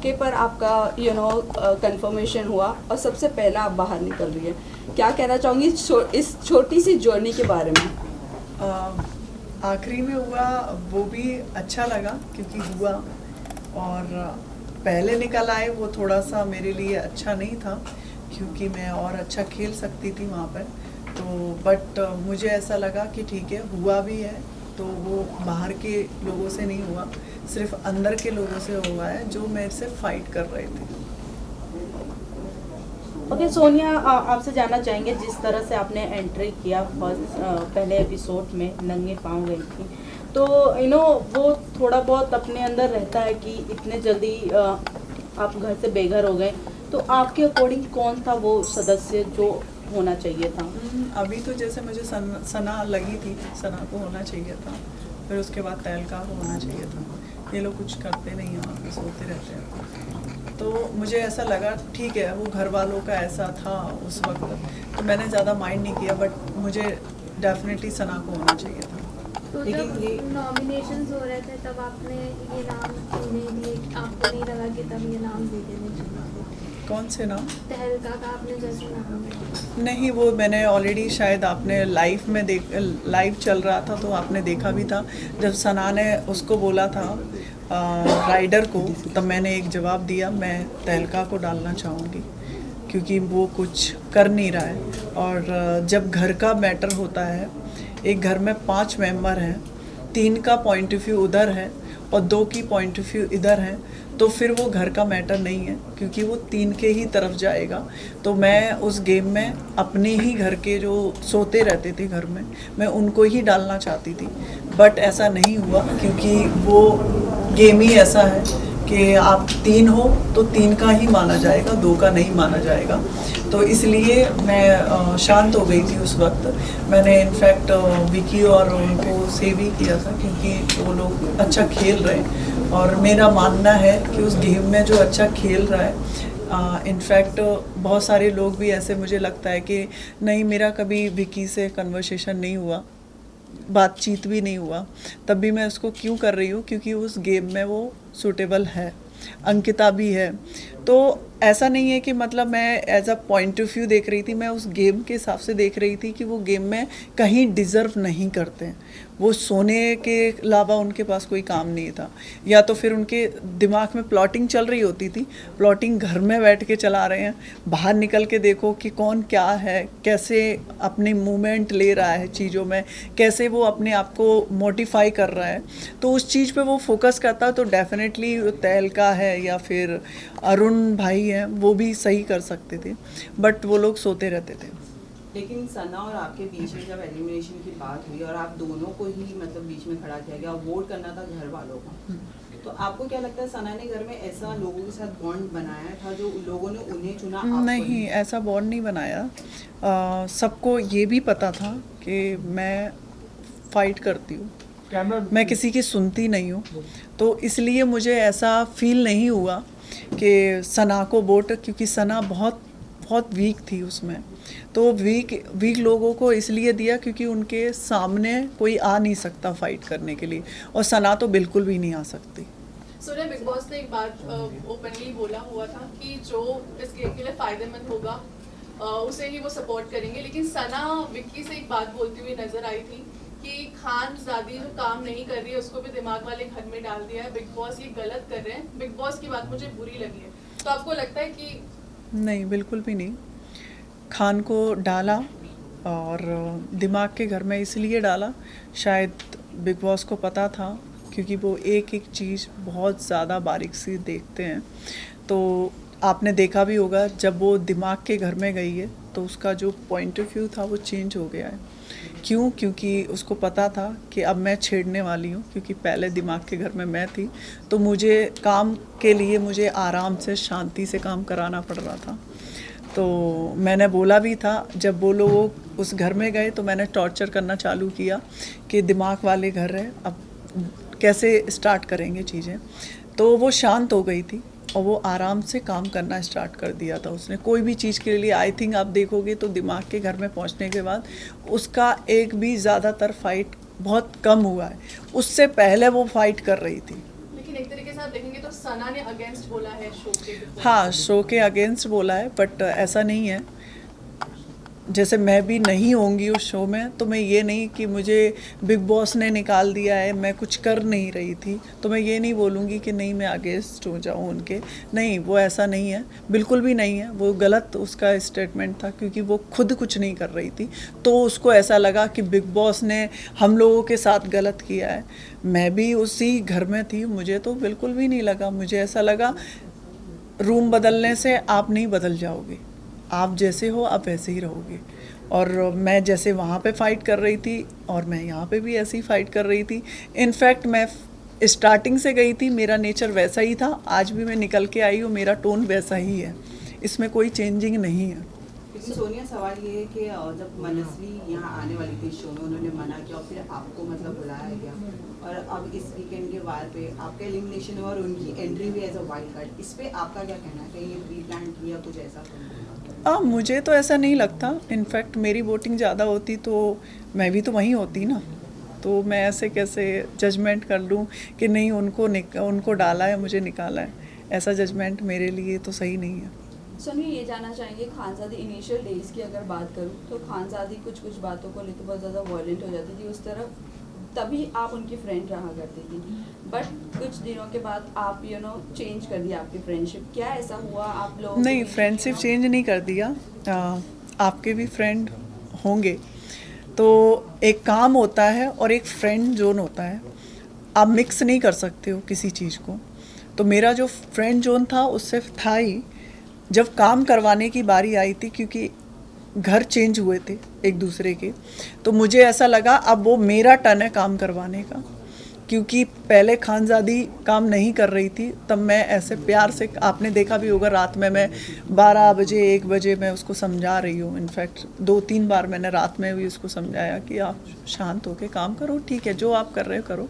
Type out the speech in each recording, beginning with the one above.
के पर आपका कंफर्मेशन हुआ और सबसे पहला आप बाहर निकल रही है, क्या कहना चाहूँगी इस छोटी सी जर्नी के बारे में? आखिरी में हुआ वो भी अच्छा लगा क्योंकि हुआ, और पहले निकल आए वो थोड़ा सा मेरे लिए अच्छा नहीं था क्योंकि मैं और अच्छा खेल सकती थी वहाँ पर। तो बट मुझे ऐसा लगा कि ठीक है, हुआ भी है तो वो बाहर के लोगों से नहीं हुआ, सिर्फ अंदर के लोगों से हुआ है जो मेरे से फाइट कर रहे थे। ओके सोनिया, आपसे जानना चाहेंगे जिस तरह से आपने एंट्री किया पहले एपिसोड में नंगे पाँव गई थी, तो वो थोड़ा बहुत अपने अंदर रहता है कि इतने जल्दी आप घर से बेघर हो गए, तो आपके अकॉर्डिंग कौन था वो सदस्य जो होना चाहिए था? अभी तो जैसे मुझे सना लगी थी, सना को होना चाहिए था, फिर उसके बाद तहलका को होना चाहिए था। ये लोग कुछ करते नहीं हैं, वहाँ पे सोते रहते हैं। तो मुझे ऐसा लगा ठीक है, वो घर वालों का ऐसा था उस वक्त, तो मैंने ज़्यादा माइंड नहीं किया, बट मुझे डेफिनेटली सना को होना चाहिए था। तो जब नॉमिनेशंस हो रहे थे तब आपने ये नाम क्यों नहीं दिए? आपको नहीं लगा कि तब ये नाम दे देने चाहिए? कौन से नाम? तहलका का आपने जैसे नाम दिया। नहीं, वो मैंने ऑलरेडी, शायद आपने लाइव चल रहा था तो आपने देखा भी था, जब सना ने उसको बोला था राइडर को, तब मैंने एक जवाब दिया, मैं तहलका को डालना चाहूँगी क्योंकि वो कुछ कर नहीं रहा है। और जब घर का मैटर होता है, एक घर में 5 मेंबर हैं, 3 का पॉइंट ऑफ व्यू उधर है और 2 की पॉइंट ऑफ व्यू इधर है, तो फिर वो घर का मैटर नहीं है क्योंकि वो 3 के ही तरफ जाएगा। तो मैं उस गेम में अपने ही घर के जो सोते रहते थे घर में, मैं उनको ही डालना चाहती थी, बट ऐसा नहीं हुआ क्योंकि वो गेम ही ऐसा है कि आप 3 हो तो 3 का ही माना जाएगा, 2 का नहीं माना जाएगा। तो इसलिए मैं शांत हो गई थी उस वक्त। मैंने इनफैक्ट विकी और उनको सेव भी किया था क्योंकि वो लोग अच्छा खेल रहे हैं, और मेरा मानना है कि उस गेम में जो अच्छा खेल रहा है, इनफैक्ट बहुत सारे लोग भी ऐसे, मुझे लगता है कि नहीं, मेरा कभी विकी से कन्वर्सेशन नहीं हुआ, बातचीत भी नहीं हुआ, तब भी मैं उसको क्यों कर रही हूँ क्योंकि उस गेम में वो सूटेबल है, अंकिता भी है। तो ऐसा नहीं है कि मतलब मैं as a point of view देख रही थी, मैं उस गेम के हिसाब से देख रही थी कि वो गेम में कहीं डिज़र्व नहीं करते, वो सोने के अलावा उनके पास कोई काम नहीं था, या तो फिर उनके दिमाग में प्लॉटिंग चल रही होती थी, प्लॉटिंग घर में बैठ के चला रहे हैं, बाहर निकल के देखो कि कौन क्या है, कैसे अपनी मूवमेंट ले रहा है चीज़ों में, कैसे वो अपने आप को मोटिफाई कर रहा है, तो उस चीज़ पे वो फोकस करता, तो डेफिनेटली तहलका है या फिर अरुण भाई हैं, वो भी सही कर सकते थे, बट वो लोग सोते रहते थे। लेकिन सना और आपके बीच में जब एलिमिनेशन की बात हुई और आप दोनों को ही मतलब बीच में खड़ा किया गया, वोट करना था घर वालों का, तो आपको क्या लगता है सना ने घर में ऐसा लोगों के साथ बॉन्ड बनाया था जो लोगों ने उन्हें चुना? नहीं, ऐसा बॉन्ड नहीं बनाया। सबको ये भी पता था कि मैं फाइट करती हूँ, मैं किसी की सुनती नहीं हूँ, तो इसलिए मुझे ऐसा फील नहीं हुआ कि सना को वोट, क्योंकि सना बहुत बहुत वीक थी उसमें, तो वीक लोगों को इसलिए दिया क्योंकि उनके सामने कोई आ नहीं सकता फाइट करने के लिए, और सना तो बिल्कुल भी नहीं आ सकती। सोनिया, बिग बॉस ने एक बात ओपनली बोला हुआ था कि जो इस गेम के लिए फायदेमंद होगा उसे ही वो सपोर्ट करेंगे, लेकिन सना विक्की से एक बात बोलती हुई नजर आई थी कि खानजादी जो काम नहीं कर रही है उसको भी दिमाग वाले घर में डाल दिया है, बिग बॉस ये गलत कर रहे हैं। बिग बॉस की बात मुझे बुरी लगी है, तो आपको लगता है कि? नहीं, बिल्कुल भी नहीं। खान को डाला और दिमाग के घर में इसलिए डाला, शायद बिग बॉस को पता था क्योंकि वो एक एक चीज़ बहुत ज़्यादा बारीक सी देखते हैं। तो आपने देखा भी होगा जब वो दिमाग के घर में गई है तो उसका जो पॉइंट ऑफ व्यू था वो चेंज हो गया है। क्यों? क्योंकि उसको पता था कि अब मैं छेड़ने वाली हूँ, क्योंकि पहले दिमाग के घर में मैं थी, तो मुझे काम के लिए मुझे आराम से शांति से काम कराना पड़ रहा था। तो मैंने बोला भी था, जब वो लोग उस घर में गए तो मैंने टॉर्चर करना चालू किया कि दिमाग वाले घर है, अब कैसे स्टार्ट करेंगे चीज़ें। तो वो शांत हो गई थी और वो आराम से काम करना स्टार्ट कर दिया था उसने, कोई भी चीज़ के लिए। आई थिंक आप देखोगे तो दिमाग के घर में पहुंचने के बाद उसका एक भी ज़्यादातर फाइट बहुत कम हुआ है, उससे पहले वो फाइट कर रही थी। लेकिन एक तरीके से आप साथ देखेंगे तो सना ने अगेंस्ट बोला है शो के। हाँ, शो के अगेंस्ट बोला है, बट ऐसा नहीं है। जैसे मैं भी नहीं होंगी उस शो में, तो मैं ये नहीं कि मुझे बिग बॉस ने निकाल दिया है, मैं कुछ कर नहीं रही थी, तो मैं ये नहीं बोलूँगी कि नहीं मैं अगेंस्ट हो जाऊँ उनके। नहीं, वो ऐसा नहीं है, बिल्कुल भी नहीं है। वो गलत उसका स्टेटमेंट था, क्योंकि वो खुद कुछ नहीं कर रही थी, तो उसको ऐसा लगा कि बिग बॉस ने हम लोगों के साथ गलत किया है। मैं भी उसी घर में थी, मुझे तो बिल्कुल भी नहीं लगा। मुझे ऐसा लगा रूम बदलने से आप नहीं बदल जाओगे, आप जैसे हो आप वैसे ही रहोगे। और मैं जैसे वहाँ पे फ़ाइट कर रही थी और मैं यहाँ पे भी ऐसे ही फ़ाइट कर रही थी। इनफैक्ट मैं स्टार्टिंग से गई थी, मेरा नेचर वैसा ही था, आज भी मैं निकल के आई हूँ, मेरा टोन वैसा ही है, इसमें कोई चेंजिंग नहीं है। लेकिन सोनिया, सवाल ये है कि जब मनस्वी यहाँ आने वाली थी शो में, उन्होंने मना किया और फिर आपको मतलब बुलाया गया, और अब इस वीकेंड के वार पे आपका एलिमिनेशन हुआ और उनकी एंट्री भी एज अ वाइल्ड कार्ड, इस पे आपका क्या कहना है? कहीं ये प्री प्लान किया कुछ ऐसा? मुझे तो ऐसा नहीं लगता। इनफैक्ट मेरी वोटिंग ज़्यादा होती तो मैं भी तो वहीं होती ना, तो मैं ऐसे कैसे जजमेंट कर लूँ कि नहीं उनको डाला है मुझे निकाला है। ऐसा जजमेंट मेरे लिए तो सही नहीं है। सोनी, ये जानना चाहेंगे खानज़ादी इनिशियल डेज की अगर बात करूँ तो खानज़ादी कुछ बातों को लेकर बहुत ज़्यादा वायलेंट हो जाती थी उस तरफ, तभी आप उनकी फ्रेंड रहा करती थी। बट कुछ दिनों के बाद आप चेंज कर दिया आपकी फ्रेंडशिप, क्या ऐसा हुआ आप लोग? नहीं, फ्रेंडशिप चेंज नहीं कर दिया। आपके भी फ्रेंड होंगे, तो एक काम होता है और एक फ्रेंड जोन होता है, आप मिक्स नहीं कर सकते हो किसी चीज़ को। तो मेरा जो फ्रेंड जोन था उससे था ही। जब काम करवाने की बारी आई थी, क्योंकि घर चेंज हुए थे एक दूसरे के, तो मुझे ऐसा लगा अब वो मेरा टर्न है काम करवाने का। क्योंकि पहले खानज़ादी काम नहीं कर रही थी, तब मैं ऐसे प्यार से, आपने देखा भी होगा, रात में मैं 12 बजे 1 बजे मैं उसको समझा रही हूँ। इनफैक्ट 2-3 बार मैंने रात में भी उसको समझाया कि आप शांत होकर काम करो, ठीक है जो आप कर रहे हो करो,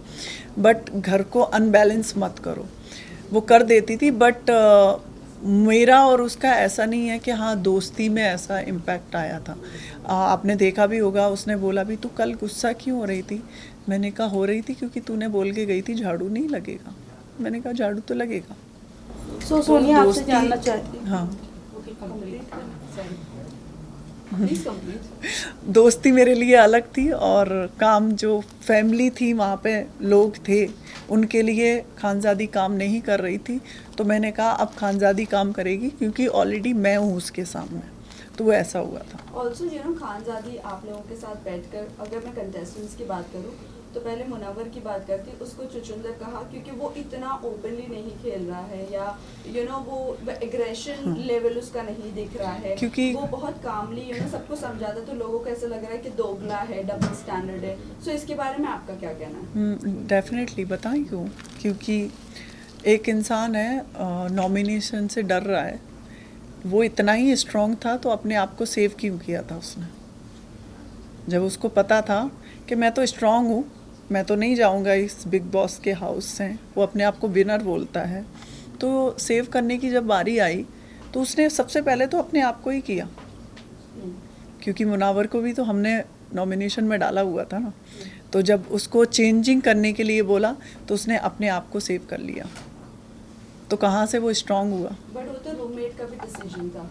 बट घर को अनबैलेंस मत करो। वो कर देती थी, बट मेरा और उसका ऐसा नहीं है कि हाँ दोस्ती में ऐसा इम्पैक्ट आया था। आपने देखा भी होगा, उसने बोला भी तू कल गुस्सा क्यों हो रही थी? मैंने कहा हो रही थी क्योंकि तूने बोल के गई थी झाड़ू नहीं लगेगा। मैंने कहा झाड़ू तो लगेगा। सोनिया आपसे जानना चाहती हूँ। हाँ, प्लीज कंप्लीट। दोस्ती मेरे लिए अलग थी और काम जो फैमिली थी वहाँ पे लोग थे उनके लिए खानज़ादी काम नहीं कर रही थी, तो मैंने कहा अब खानज़ादी काम करेगी क्योंकि ऑलरेडी मैं हूँ उसके सामने, तो वो ऐसा हुआ था। ऑल्सो खानज़ादी आप लोगों के साथ बैठकर, अगर मैं कंटेस्टेंट्स की बात करूँ तो पहले मुनव्वर की बात करती, उसको चुचुंदर कहा क्योंकि वो इतना ओपनली नहीं खेल रहा है, या वो एग्रेशन लेवल उसका नहीं दिख रहा है, क्योंकि वो बहुत कामली सबको समझाता, तो लोगों को ऐसा लग रहा है कि दोगला है, डबल स्टैंडर्ड है। सो इसके बारे में आपका क्या कहना है? डेफिनेटली बताएं क्यों? क्योंकि एक इंसान है नॉमिनेशन से डर रहा है, वो इतना ही स्ट्रांग था तो अपने आप को सेव क्यों किया था उसने? जब उसको पता था कि मैं तो स्ट्रांग हूँ, मैं तो नहीं जाऊँगा इस बिग बॉस के हाउस से, वो अपने आप को विनर बोलता है, तो सेव करने की जब बारी आई तो उसने सबसे पहले तो अपने आप को ही किया, क्योंकि मुनव्वर को भी तो हमने नॉमिनेशन में डाला हुआ था ना। तो जब उसको चेंजिंग करने के लिए बोला तो उसने अपने आप को सेव कर लिया, तो कहाँ से वो स्ट्रांग हुआ? बट वो तो रूममेट का भी डिसीजन था।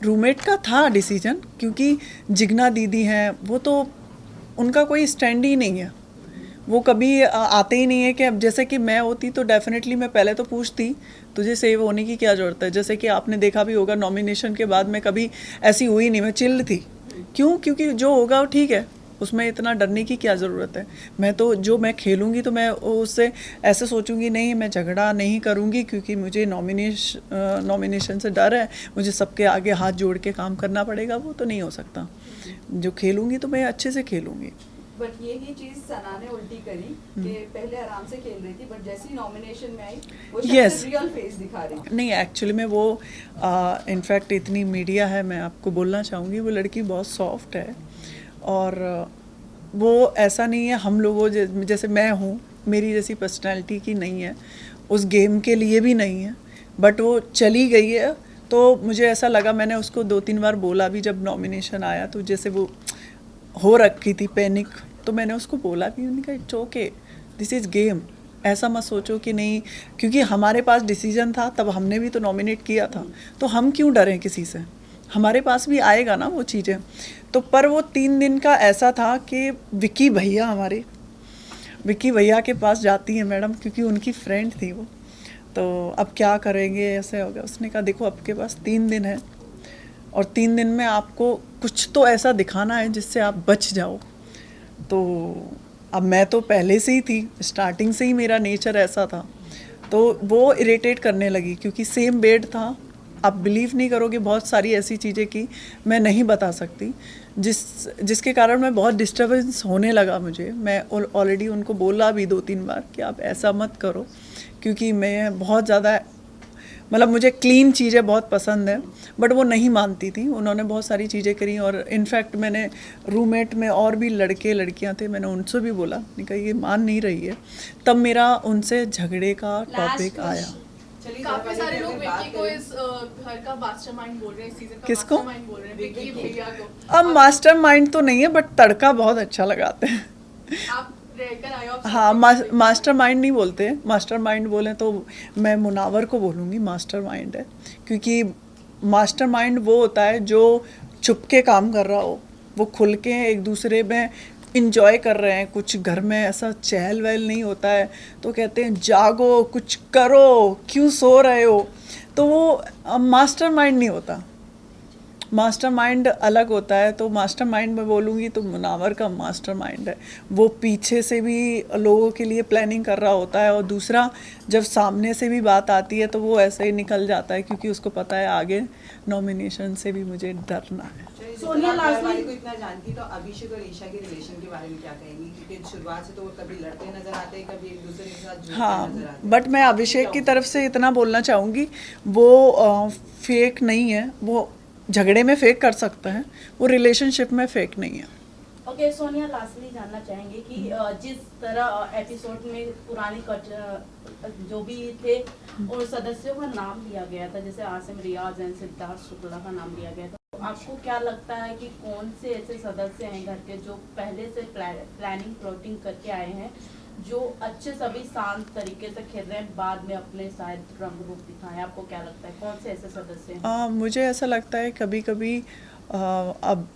रूममेट का था डिसीजन, क्योंकि जिग्ना दीदी हैं, वो तो उनका कोई स्टैंड ही नहीं है, वो कभी आते ही नहीं है। कि अब जैसे कि मैं होती तो डेफिनेटली मैं पहले तो पूछती तुझे सेव होने की क्या ज़रूरत है। जैसे कि आपने देखा भी होगा नॉमिनेशन के बाद मैं कभी ऐसी हुई नहीं, मैं चिल्ड थी। क्यों? क्योंकि जो होगा वो ठीक है, उसमें इतना डरने की क्या ज़रूरत है। मैं तो जो मैं खेलूँगी तो मैं उससे ऐसे सोचूंगी नहीं, मैं झगड़ा नहीं करूँगी क्योंकि मुझे नॉमिनेशन से डर है, मुझे सबके आगे हाथ जोड़ के काम करना पड़ेगा, वो तो नहीं हो सकता। जो खेलूँगी तो मैं अच्छे से खेलूँगी। बट यही चीज सना ने उल्टी करी कि पहले आराम से खेल रही थी, बट जैसे ही नॉमिनेशन में आई वो Yes. रियल फेस दिखा रही थी। नहीं, एक्चुअली में वो इनफैक्ट इतनी मीडिया है, मैं आपको बोलना चाहूँगी वो लड़की बहुत सॉफ्ट है, और वो ऐसा नहीं है हम लोगों जैसे मैं हूँ, मेरी जैसी पर्सनैलिटी की नहीं है, उस गेम के लिए भी नहीं है, बट वो चली गई है। तो मुझे ऐसा लगा, मैंने उसको 2-3 बार बोला भी, जब नॉमिनेशन आया तो जैसे वो हो रखी थी पैनिक, तो मैंने उसको बोला भी, उन्होंने कहा it's okay, this is game, ऐसा मत सोचो कि नहीं, क्योंकि हमारे पास डिसीजन था तब हमने भी तो नॉमिनेट किया था, तो हम क्यों डरें किसी से, हमारे पास भी आएगा ना वो चीज़ें। तो पर वो 3 दिन का ऐसा था कि विक्की भैया के पास जाती है मैडम, क्योंकि उनकी फ्रेंड थी वो, तो अब क्या करेंगे, ऐसे हो गया। उसने कहा देखो आपके पास 3 दिन है और 3 दिन में आपको कुछ तो ऐसा दिखाना है जिससे आप बच जाओ। तो अब मैं तो पहले से ही थी, स्टार्टिंग से ही मेरा नेचर ऐसा था, तो वो इरिटेट करने लगी क्योंकि सेम बेड था। आप बिलीव नहीं करोगे, बहुत सारी ऐसी चीज़ें की मैं नहीं बता सकती, जिसके कारण मैं बहुत डिस्टर्बेंस होने लगा मुझे। मैं ऑलरेडी उनको बोला भी 2-3 बार कि आप ऐसा मत करो, क्योंकि मैं बहुत ज़्यादा मतलब मुझे क्लीन चीज़ें बहुत पसंद है, बट वो नहीं मानती थी। उन्होंने बहुत सारी चीज़ें करी और इनफैक्ट मैंने रूममेट में और भी लड़के लड़कियां थे, मैंने उनसे भी बोला, नहीं कहा ये मान नहीं रही है। तब मेरा उनसे झगड़े का टॉपिक आया। चलिए काफी सारे लोग विक्की को इस घर का मास्टरमाइंड बोल रहे हैं, इस सीजन का किसको? मास्टरमाइंड बोल रहे हैं विक्की भैया को। अब मास्टरमाइंड तो नहीं है, बट तड़का बहुत अच्छा लगाते हैं। आप रहकर आए हो, आप हाँ, मास्टरमाइंड नहीं बोलते, मास्टरमाइंड बोलें तो मैं मुनावर को बोलूँगी मास्टरमाइंड है, क्योंकि मास्टरमाइंड वो होता है जो छुप के काम कर रहा हो, वो खुल के एक दूसरे में इंजॉय कर रहे हैं। कुछ घर में ऐसा चहल वहल नहीं होता है तो कहते हैं जागो, कुछ करो, क्यों सो रहे हो, तो वो मास्टरमाइंड नहीं होता। मास्टरमाइंड अलग होता है। तो मास्टरमाइंड में बोलूँगी तो मुनावर का मास्टरमाइंड है, वो पीछे से भी लोगों के लिए प्लानिंग कर रहा होता है, और दूसरा जब सामने से भी बात आती है तो वो ऐसे ही निकल जाता है, क्योंकि उसको पता है आगे नॉमिनेशन से भी मुझे डरना है। सोनिया लाजमी को इतना जानती, तो अभिषेक और ईशा के रिलेशन के बारे में क्या कहेंगी? क्योंकि शुरुआत से तो वो कभी लड़ते नजर आते हैं, कभी एक दूसरे के साथ जुड़ते हाँ, नजर आते हैं। बट मैं अभिषेक की तरफ से इतना बोलना चाहूँगी, वो फेक नहीं है, वो झगड़े में फेक कर सकता है, वो रिलेशनशिप में फेक नहीं है। ओके सोनिया, लास्टली जानना चाहेंगे कि जिस तरह एपिसोड में पुरानी जो भी थे और सदस्यों का नाम लिया गया था, जैसे आसिम रियाज एंड सिद्धार्थ शुक्ला का नाम लिया गया था, तो आपको क्या लगता है कि कौन से ऐसे सदस्य हैं घर के जो पहले से प्लानिंग प्लॉटिंग करके आए हैं, जो अच्छे सभी शांत तरीके से खेल रहे हैं, बाद में अपने शायद रंग रूप दिखाएं? आपको क्या लगता है कौन से ऐसे सदस्य हैं? मुझे ऐसा लगता है कभी कभी अब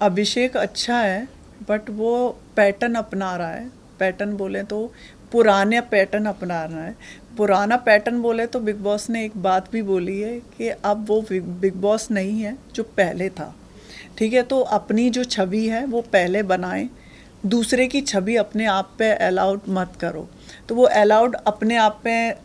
अभिषेक अच्छा है, बट वो पैटर्न अपना रहा है। पैटर्न बोले तो पुराने पैटर्न अपना रहा है। पुराना पैटर्न बोले तो बिग बॉस ने एक बात भी बोली है कि अब वो बिग बॉस नहीं है जो पहले था, ठीक है। तो अपनी जो छवि है वो पहले बनाएं, दूसरे की छवि अपने आप पे अलाउड मत करो। तो वो अलाउड अपने आप पे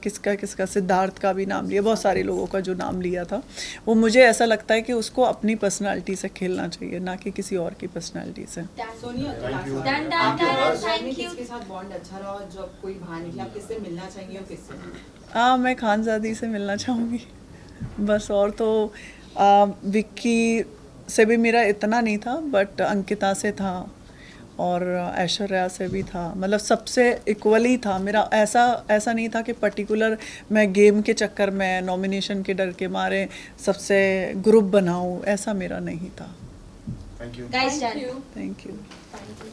किसका सिद्धार्थ का भी नाम लिया, बहुत सारे लोगों का जो नाम लिया था, वो मुझे ऐसा लगता है कि उसको अपनी पर्सनालिटी से खेलना चाहिए, ना कि किसी और की पर्सनालिटी से। Sonia, Done, thank you. किसके साथ बॉन्ड अच्छा रहा और जब कोई बाहर निकले आप किससे मिलना चाहेंगे और किससे? मैं खानजादी से मिलना चाहूँगी बस, और तो विक्की से भी मेरा इतना नहीं था, बट अंकिता से था और ऐश्वर्या से भी था, मतलब सबसे इक्वली था मेरा। ऐसा नहीं था कि पर्टिकुलर मैं गेम के चक्कर में, नॉमिनेशन के डर के मारे सबसे ग्रुप बनाऊं, ऐसा मेरा नहीं था। Thank you. Guys, done. Thank you. Thank you.